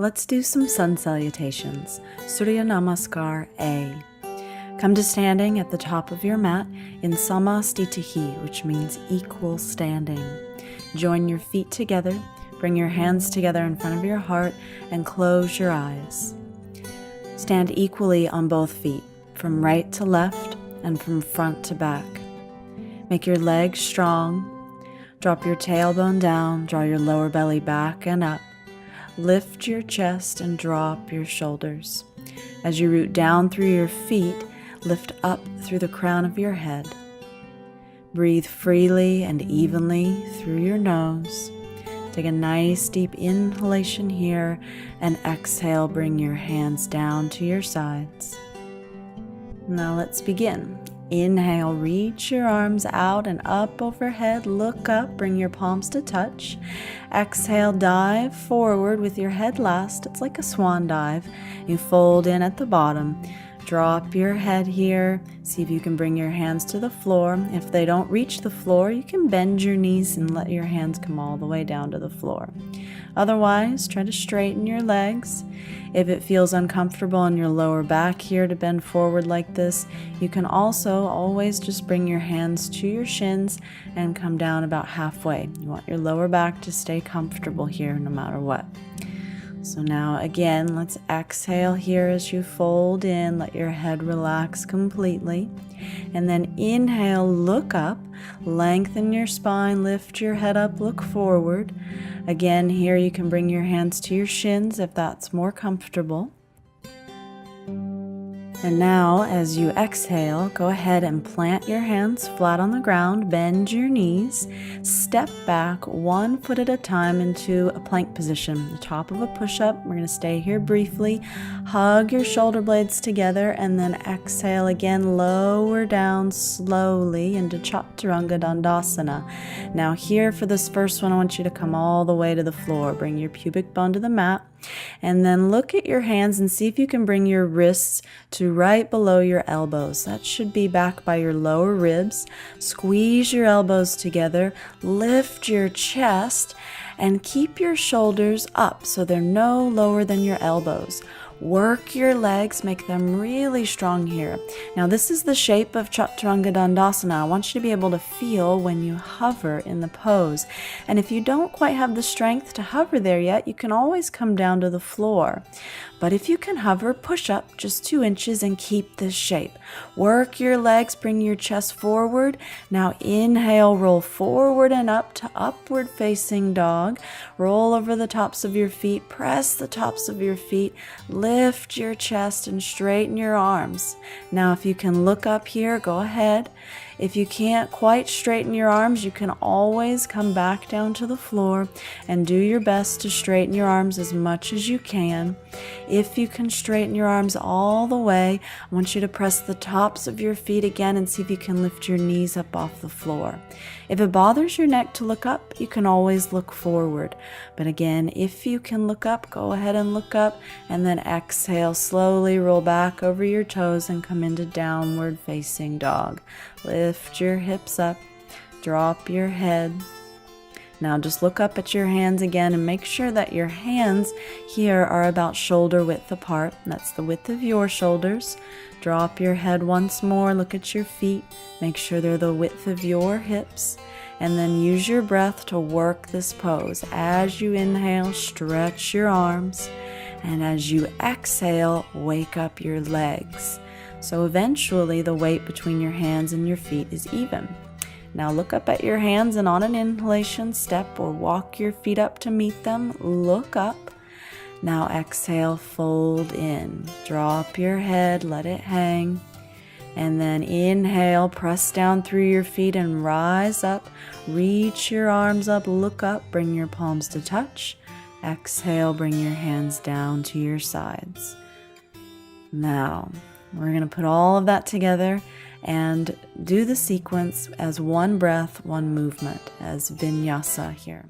Let's do some Sun Salutations, Surya Namaskar A. Come to standing at the top of your mat in Samastitihi, which means equal standing. Join your feet together, bring your hands together in front of your heart, and close your eyes. Stand equally on both feet, from right to left and from front to back. Make your legs strong. Drop your tailbone down, draw your lower belly back and up. Lift your chest and drop your shoulders. As you root down through your feet, lift up through the crown of your head. Breathe freely and evenly through your nose. Take a nice deep inhalation here and exhale, bring your hands down to your sides. Now let's begin. Inhale, reach your arms out and up overhead, look up, bring your palms to touch. Exhale, dive forward with your head last. It's like a swan dive. You fold in at the bottom. Drop your head here. See if you can bring your hands to the floor. If they don't reach the floor, you can bend your knees and let your hands come all the way down to the floor. Otherwise, try to straighten your legs. If it feels uncomfortable in your lower back here to bend forward like this, you can also always just bring your hands to your shins and come down about halfway. You want your lower back to stay comfortable here no matter what. So now again, let's exhale here as you fold in, let your head relax completely. And then inhale, look up, lengthen your spine, lift your head up, look forward. Again, here you can bring your hands to your shins if that's more comfortable. And now, as you exhale, go ahead and plant your hands flat on the ground, bend your knees, step back 1 foot at a time into a plank position, the top of a push-up. We're going to stay here briefly. Hug your shoulder blades together and then exhale again, lower down slowly into Chaturanga Dandasana. Now here for this first one, I want you to come all the way to the floor. Bring your pubic bone to the mat. And then look at your hands and see if you can bring your wrists to right below your elbows. That should be back by your lower ribs. Squeeze your elbows together, lift your chest, and keep your shoulders up so they're no lower than your elbows. Work your legs, make them really strong here. Now this is the shape of Chaturanga Dandasana. I want you to be able to feel when you hover in the pose. And if you don't quite have the strength to hover there yet, you can always come down to the floor. But if you can hover, push up just 2 inches and keep this shape. Work your legs, bring your chest forward. Now inhale, roll forward and up to upward facing dog. Roll over the tops of your feet, press the tops of your feet, lift your chest and straighten your arms. Now if you can look up here, go ahead. If you can't quite straighten your arms, you can always come back down to the floor and do your best to straighten your arms as much as you can. If you can straighten your arms all the way, I want you to press the tops of your feet again and see if you can lift your knees up off the floor. If it bothers your neck to look up, you can always look forward. But again, if you can look up, go ahead and look up, and then exhale, slowly roll back over your toes and come into downward facing dog. Lift your hips up, drop your head. Now just look up at your hands again and make sure that your hands here are about shoulder width apart. That's the width of your shoulders. Drop your head once more, look at your feet, make sure they're the width of your hips, and then use your breath to work this pose. As you inhale, stretch your arms, and as you exhale, wake up your legs. So eventually the weight between your hands and your feet is even. Now look up at your hands and on an inhalation, step or walk your feet up to meet them. Look up. Now exhale, fold in. Drop your head, let it hang. And then inhale, press down through your feet and rise up. Reach your arms up, look up, bring your palms to touch. Exhale, bring your hands down to your sides. Now, we're going to put all of that together and do the sequence as one breath, one movement, as vinyasa here.